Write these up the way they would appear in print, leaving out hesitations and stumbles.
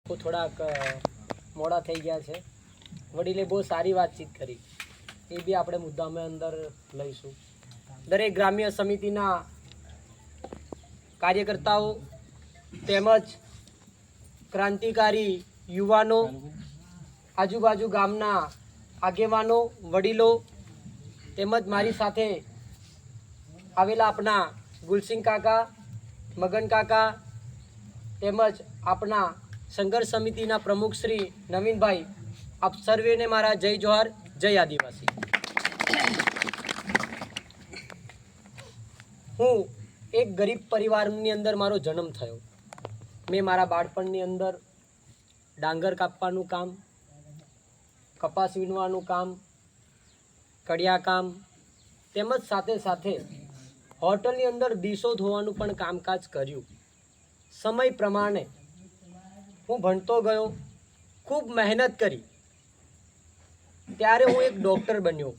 થોડાક મોડા થઈ ગયા છે. વડીલે બહુ સારી વાતચીત કરી, એ બી આપણે મુદ્દામાં અંદર લઈશું. દરેક ગ્રામ્ય સમિતિના કાર્યકર્તાઓ તેમજ ક્રાંતિકારી યુવાનો, આજુબાજુ ગામના આગેવાનો, વડીલો તેમજ મારી સાથે આવેલા આપણા ગુલસિંહ કાકા, મગન કાકા તેમજ આપણા સંઘર્ષ સમિતિના પ્રમુખ શ્રી નવીનભાઈ, આપ સર્વેને મારા જય જોહાર, જય આદિવાસી. હું એક ગરીબ પરિવારની અંદર મારો જન્મ થયો. મેં મારા બાળપણની અંદર ડાંગર કાપવાનું કામ, કપાસ વીણવાનું કામ, કડિયા કામ તેમજ સાથે સાથે હોટલની અંદર ડીશો ધોવાનું પણ કામકાજ કર્યું. સમય પ્રમાણે હું ભણતો ગયો, ખૂબ મહેનત કરી, ત્યારે હું એક ડૉક્ટર બન્યો.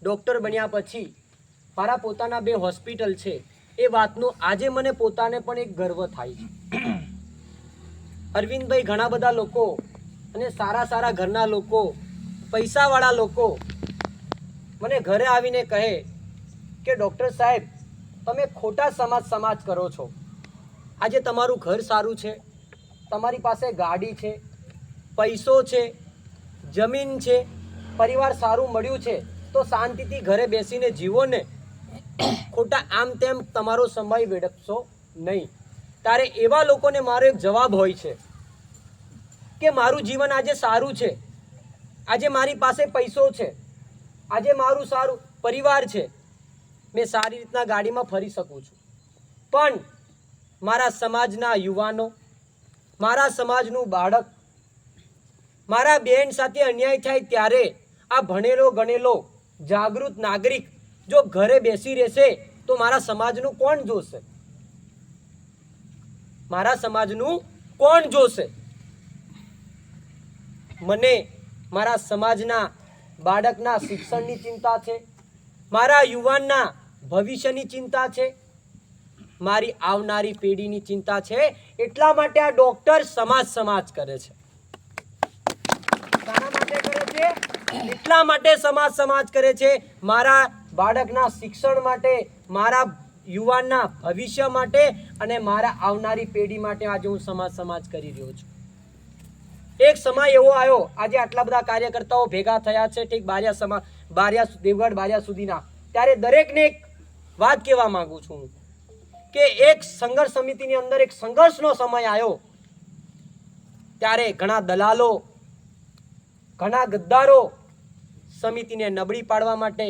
ડૉક્ટર બન્યા પછી મારા પોતાના 2 હોસ્પિટલ છે. એ વાતનું આજે મને પોતાને પણ એક ગર્વ થાય છે. અરવિંદભાઈ, ઘણા બધા લોકો અને સારા સારા ઘરના લોકો, પૈસાવાળા લોકો મને ઘરે આવીને કહે કે ડૉક્ટર સાહેબ, તમે ખોટા સમાજ કરો છો. આજે તમારું ઘર સારું છે, તમારી પાસે ગાડી છે, પૈસો છે, જમીન છે, પરિવાર સારું મળ્યું છે, તો શાંતિથી ઘરે બેસીને જીવો ને. ખોટા આમ તેમ તમારો સમય વેડફશો નહીં. ત્યારે એવા લોકોને મારો એક જવાબ હોય છે કે મારું જીવન આજે સારું છે, આજે મારી પાસે પૈસો છે, આજે મારું સારું પરિવાર છે, મેં સારી રીતના ગાડીમાં ફરી શકું છું, પણ મારા સમાજના યુવાનો, મારા સમાજનું બાળક, મારા બેન સાથે અન્યાય થાય ત્યારે આ ભણેલો ગણેલો જાગૃત નાગરિક જો ઘરે બેસી રહેશે તો મારા સમાજનું કોણ જોશે? મારા સમાજનું કોણ જોશે? મને મારા સમાજના બાળકના શિક્ષણની ચિંતા છે, મારા યુવાનના ભવિષ્યની ચિંતા છે, મારી આવનારી પેઢીની ચિંતા છે. એટલા માટે આ ડોક્ટર સમાજ કરે છે. શાના માટે કરે છે? એટલા માટે સમાજ કરે છે. મારા બાળકના શિક્ષણ માટે, મારા યુવાનના ભવિષ્ય માટે અને મારા આવનારી પેઢી માટે આજે હું સમાજ કરી રહ્યો છું. એક સમય એવો આવ્યો, આજે આટલા બધા કાર્યકર્તાઓ ભેગા થયા છે, ઠીક દેવગઢ બારિયા સુધીના, ત્યારે દરેકને એક વાત કહેવા માંગુ છું કે એક સંઘર્ષ સમિતિની અંદર એક સંઘર્ષનો સમય આવ્યો. ત્યારે ઘણા દલાલો, ઘણા ગદ્દારો સમિતિને નબળી પાડવા માટે,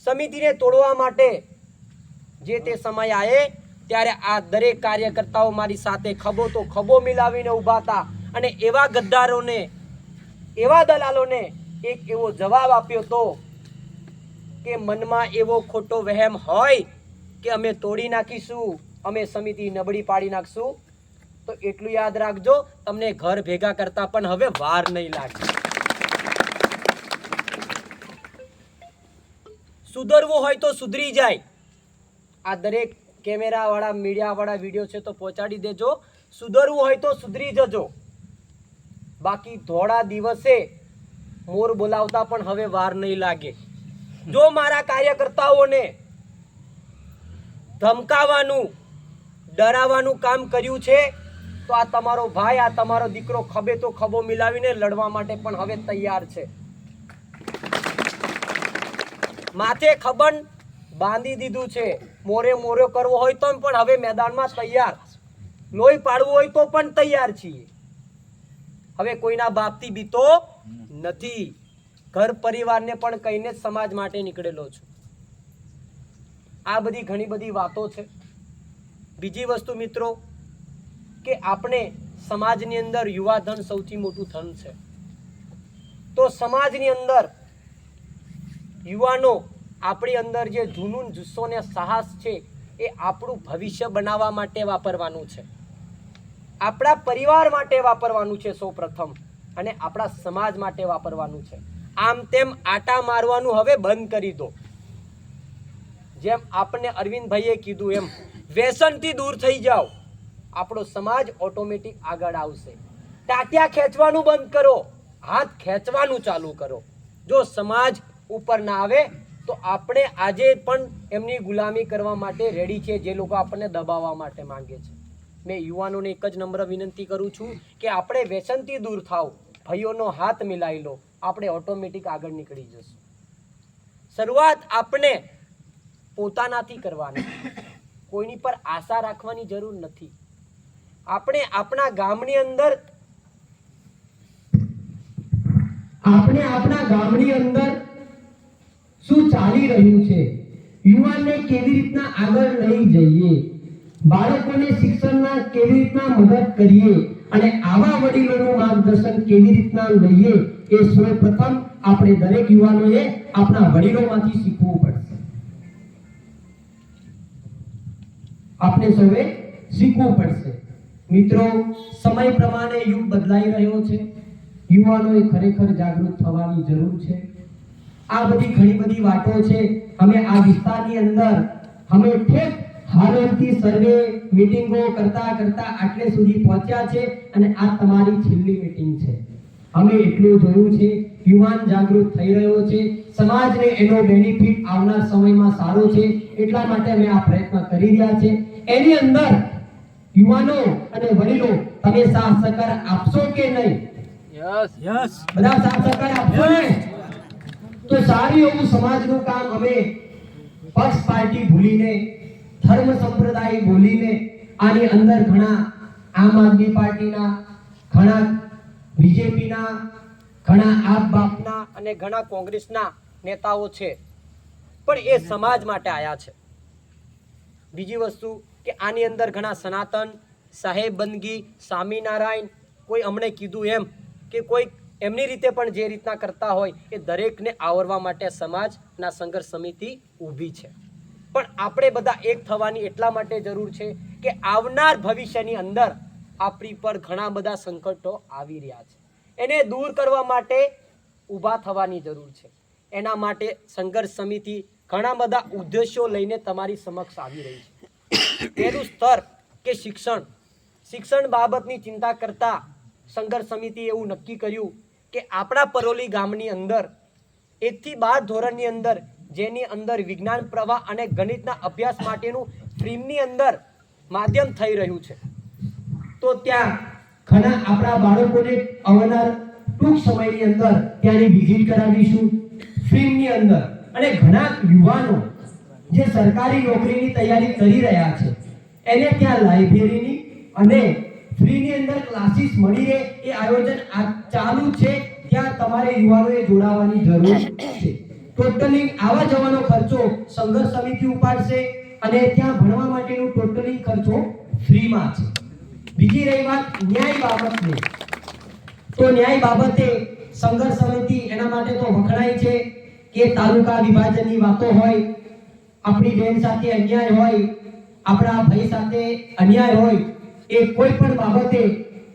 સમિતિને તોડવા માટે જે તે સમય આવે ત્યારે આ દરેક કાર્યકર્તાઓ મારી સાથે ખભો તો ખભો મિલાવીને ઊભા હતા. અને એવા ગદ્દારોને, એવા દલાલોને એક એવો જવાબ આપ્યો હતો કે મનમાં એવો ખોટો વહેમ હોય કે અમે તોડી નાખીશું, અમે સમિતિ નબળી પાડી નાખશું, તો એટલું યાદ રાખજો, તમને ઘર ભેગા કરતા પણ હવે વાર નહીં લાગે. સુધરવું હોય તો સુધરી જાય. આ દરેક કેમેરા વાળા, મીડિયા વાળા વિડીયો છે તો પહોંચાડી દેજો. સુધરવું હોય તો સુધરી જજો. બાકી થોડા દિવસે મોર બોલાવતા પણ હવે વાર નહીં લાગે. જો મારા કાર્યકર્તાઓને ધમકાવાનું, ડરાવવાનું કામ કર્યું છે તો આ તમારો ભાઈ, આ તમારો દીકરો ખભે તો ખભો મિલાવીને લડવા માટે પણ હવે તૈયાર છે. માથે ખબન બાંધી દીધું છે. મોરે કરવો હોય તો પણ હવે મેદાનમાં તૈયાર. લોહી પાડવું હોય તો પણ તૈયાર છીએ. હવે કોઈના બાપથી બીતો નથી. ઘર પરિવારને પણ કહીને સમાજ માટે નીકળેલો છું. આ બધી ઘણી બધી વાતો છે. બીજી વસ્તુ મિત્રો કે આપણે સમાજની અંદર યુવા ધન સૌથી મોટું ધન છે. તો સમાજની અંદર યુવાનો, આપણી અંદર જે જૂનૂન, જુસ્સો ને સાહસ છે એ આપણું ભવિષ્ય બનાવવા માટે વાપરવાનું છે, આપણા પરિવાર માટે વાપરવાનું છે સૌ પ્રથમ, અને આપણા સમાજ માટે વાપરવાનું છે. આમ તેમ આટા મારવાનું હવે બંધ કરી દો. જેમ આપણને અરવિંદભાઈએ કીધું એમ વ્યસનથી દૂર થઈ જાઓ. આપણો સમાજ ઓટોમેટિક આગળ આવશે. ટાટિયા ખેંચવાનું બંધ કરો, હાથ ખેંચવાનું ચાલુ કરો. જો સમાજ ઉપર ના આવે તો આપણે આજે પણ એમની ગુલામી કરવા માટે રેડી છે, જે લોકો આપણને દબાવવા માટે માંગે છે. મેં યુવાનોને એક જ નમ્ર વિનંતી કરું છું કે આપણે વ્યસનથી દૂર થાવ, ભાઈઓનો હાથ મિલાવી લો, આપણે ઓટોમેટિક આગળ નીકળી જશું. શરૂઆત આપણે પોતાનાથી કરવાની, કોઈની પર આશા રાખવાની જરૂર નથી. આપણે આપણા ગામની અંદર શું ચાલી રહ્યું છે, યુવાનને કેવી રીતના આગળ લઈ જઈએ, બાળકોને શિક્ષણના કેવી રીતના મદદ કરીએ અને આવા વડીલોનું માર્ગદર્શન કેવી રીતના લઈએ, એ સૌપ્રથમ આપણે દરેક યુવાનોએ આપણા વડીલોમાંથી શીખવું પડશે. આપણે સૌએ શીખવું પડશે. મિત્રો, સમય પ્રમાણે યુગ બદલાઈ રહ્યો છે. યુવાનોએ ખરેખર જાગૃત થવાની જરૂર છે. આ બધી ઘણી બધી વાતો છે. અમે આ વિસ્તારની અંદર અમે ઠેક હાલોલથી સર્વે મીટિંગો કરતા આટલે સુધી પહોંચ્યા છે અને આ તમારી છેલ્લી મીટિંગ છે. અમે એટલું જોયું છે, યુવાન જાગૃત થઈ રહ્યો છે, સમાજને એનો બેનિફિટ આવનાર સમયમાં સારો છે, એટલા માટે અમે આ પ્રયત્ન કરી રહ્યા છે. એની અંદર યુવાનો અને વડીલો તમે સાથ સહકાર આપશો કે નહીં? યસ. બધા સાથ સહકાર આપશો ને? તો સારું એવું સમાજનું કામ અમે પક્ષ પાર્ટી ભૂલીને, ધર્મ સંપ્રદાય ભૂલીને, આની અંદર ઘણા આમ આદમી પાર્ટીના, ઘણા બીજેપીના, ઘણા આપ બાપના અને ઘણા કોંગ્રેસના નેતાઓ છે, પણ એ સમાજ માટે આયા છે. બીજી વસ્તુ કે આની અંદર ઘણા સનાતન, સાહેબબંદગી, સ્વામિનારાયણ, કોઈ અમને કીધું એમ કે કોઈ એમની રીતે પણ જે રીતના કરતા હોય એ દરેકને આવરવા માટે સમાજના સંઘર્ષ સમિતિ ઊભી છે. પણ આપણે બધા એક થવાની એટલા માટે જરૂર છે કે આવનાર ભવિષ્યની અંદર આપણી પર ઘણા બધા સંકટો આવી રહ્યા છે, એને દૂર કરવા માટે ઊભા થવાની જરૂર છે. એના માટે સંઘર્ષ સમિતિ ઘણા બધા ઉદ્દેશો લઈને તમારી સમક્ષ આવી રહી છે. પહેલું સ્તર કે શિક્ષણ બાબતની ચિંતા કરતા સંઘર્ષ સમિતિએ એવું નક્કી કર્યું કે આપણા પરોલી ગામની અંદર 1 થી 12 ધોરણની અંદર જેની અંદર વિજ્ઞાન પ્રવાહ અને ગણિતના અભ્યાસ માટેનું ફ્રીમની અંદર માધ્યમ થઈ રહ્યું છે, તો ત્યાં ઘણા આપણા બાળકોને અવનાર ટૂંક સમયની અંદર ત્યાંની વિઝિટ કરાવીશું ફ્રીમની અંદર. અને ઘણા યુવાનો જે સરકારી નોકરીની તૈયારી કરી રહ્યા છે એને ત્યાં લાઇબ્રેરીની અને ફ્રીની અંદર ક્લાસીસ મળી રહે એ આયોજન ચાલુ છે. ત્યાં તમારે યુવાનોએ જોડાવાની જરૂર છે. ટોટલી આવવા જવાનો ખર્ચો સંઘર્ષ સમિતિ ઉપાડશે અને ત્યાં ભણવા માટેનું ટોટલી ખર્ચો ફ્રીમાં છે. બીજી રહી વાત ન્યાય બાબતની, તો ન્યાય બાબતે સંઘર્ષ સમિતિ એના માટે તો વખણાય છે કે તાલુકા વિભાજનની વાતો હોય, આપણી બેન સાથે અન્યાય હોય, આપણા ભાઈ સાથે અન્યાય હોય, એ કોઈ પણ બાબતે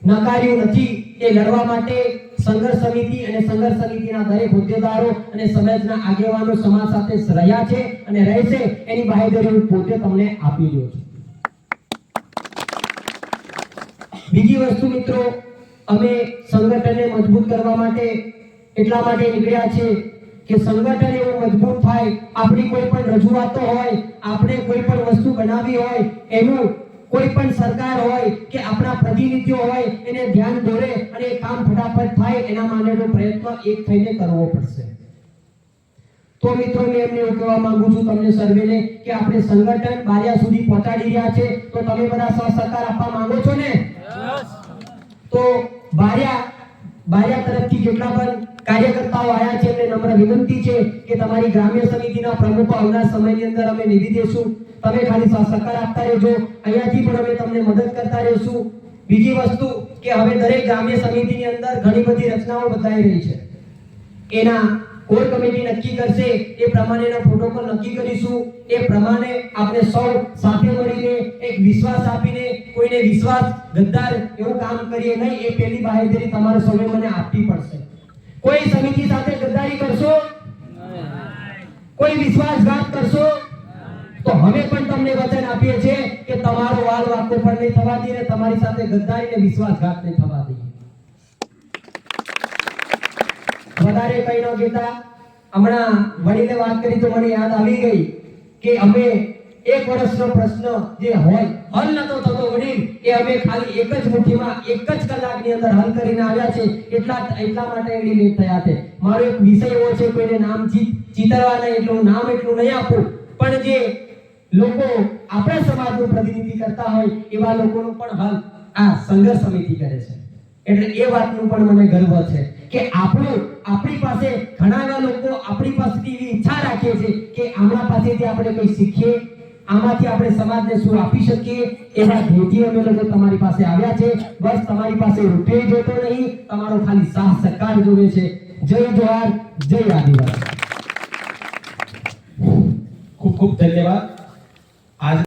નકાર્યું નથી. એ લડવા માટે સંઘર્ષ સમિતિ અને સંઘર્ષ સમિતિના દરેક હોદ્દેદારો અને સમાજના આગેવાનો સમાજ સાથે રહ્યા છે અને રહેશે. એની બાહેધરી હું પોતે તમને આપી રહ્યો છું. બીજી વસ્તુ મિત્રો, અમે સંગઠનને મજબૂત કરવા માટે એટલા માટે નીકળ્યા છે કે સંગઠન એવું મજબૂત થાય, આપણી કોઈ પણ રજૂઆતો હોય, આપણે કોઈ પણ વસ્તુ બનાવી હોય, એનું કોઈ પણ સરકાર હોય કે આપણા પ્રતિનિધિઓ હોય એને ધ્યાન દોરે અને એ કામ ફટાફટ થાય, એના માટેનો પ્રયત્ન એક થઈને કરવો પડશે. તો મિત્રો મેં એમને એવું કહેવા માંગુ છું તમને સર્વેને કે આપણે સંગઠન બારિયા સુધી પહોંચાડી રહ્યા છે, તો તમે બધા સહકાર આપવા માંગો છો ને? તો બારિયા તરફથી જેટલા પણ કાર્યકર્તાઓ આવ્યા છે એમને નમ્ર વિનંતી છે કે તમારી ગ્રામ્ય સમિતિના પ્રમુખો આવનાર સમયની અંદર અમે નિધી દેશું. તમે ખાલી સહકાર આપતા રહેજો, અહીંયાથી પણ અમે તમને મદદ કરતા રહેશું. બીજી વસ્તુ કે હવે દરેક ગ્રામ્ય સમિતિની અંદર ઘણી બધી રચનાઓ બદલાઈ રહી છે. એના કોર કમિટી નક્કી કરશે, એ પ્રમાણેનો પ્રોટોકોલ નક્કી કરીશું. એ પ્રમાણે આપણે સૌ સાથે મળીને એક વિશ્વાસ આપીને કોઈને વિશ્વાસ ગદ્દાર એવું કામ કરીએ નહીં. એ પહેલી બાહેધરી તમારે સૌએ મને આપવી પડશે. કોઈ સમિતિ સાથે ગદ્દારી કરશો, કોઈ વિશ્વાસઘાત કરશો તો તો હવે પણ તમને વચન આપીએ છીએ કે તમારો વાલ વાંકો પણ નહીં થવા દઈએ અને તમારી સાથે ગદ્દારી અને વિશ્વાસઘાત નહીં થવા દઈએ. વધારે કઈ ન કહેતા હમણાં વડીલે વાત કરી તો મને યાદ આવી ગઈ કે અમે 1 વર્ષનો પ્રશ્ન જે હોય હલ નતો થતો વડીલ, એ અમે ખાલી એક જ મુઠ્ઠીમાં 1 જ કલાકની અંદર હલ કરીને આવ્યા છે. એટલા માટે એડી લેટ થયા છે. મારો એક વિષય એવો છે, કોઈને નામ ચિતરવા નહીં, એટલું નામ એટલું નહીં આપું, પણ જે લોકો આપણા સમાજનું પ્રતિનિધિ કરતા હોય એવા લોકોનું પણ હલ આ સંઘર્ષ સમિતિ કરે છે. એટલે એ વાતનું પણ મને ગર્વ છે કે આપણી પાસે ઘણા એવા લોકો આપણી પાસેથી એવી ઈચ્છા રાખે છે કે આમના પાસેથી આપણે કંઈ શીખીએ, આમાંથી આપણે સમાજને શું આપી શકીએ. એવા ધ્યેયથી અમે લોકો તમારી પાસે આવ્યા છે. બસ તમારી પાસે રૂપિયો જોતો નહીં, તમારો ખાલી સાથ સહકાર જોવે છે. જય જોહાર, જય આદિવાસી. ખૂબ ખૂબ ધન્યવાદ. આજ